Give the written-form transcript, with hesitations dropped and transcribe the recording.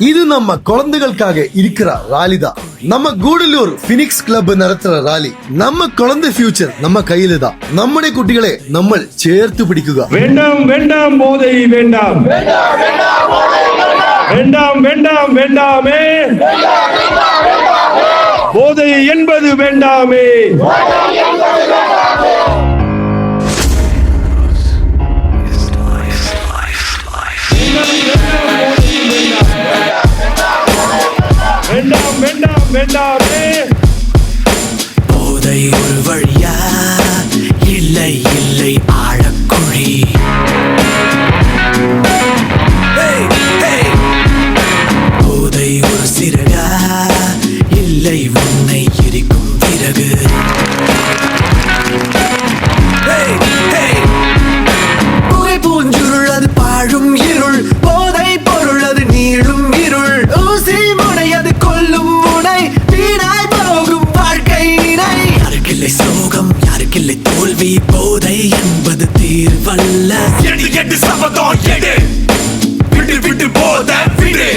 இது நம்ம குழந்தைகளுக்காக இருக்கிற ராலி தான். நம்ம கூடலூர் பினிக்ஸ் கிளப் நடத்துற ராலி. நம்ம குழந்தை ஃபியூச்சர் நம்ம கையில தான். நம்முடைய குட்டிகளை நம்ம சேர்த்து பிடிக்குக. வேண்டாம் வேண்டாம் போதை வேண்டாம், வேண்டாம் வேண்டாம் வேண்டாமே, போதை என்பது வேண்டாமே. வேண்டாம் வேண்டாம் வேண்டாமே. போதை ஒரு வழியா, இல்லை இல்லை ஆழக்குழி. போதை ஒரு சிறகா, இல்லை உன்னை எரிக்கும் பிறகு. புகை பூஞ்சுருள் அது பாழும் இருள், போதை பொருள் அது நீளும் இருள். ஊசி முனை அது கொல்லும் முனை, வீணாய் போகும் வாழ்க்கை நினை. யாருக்கில்லை சோகம், யாருக்கில்லை தோல்வி, போதை என்பது தீர்வல்ல. எடு எடு சபதம் எடு, விடு விடு போத விடு.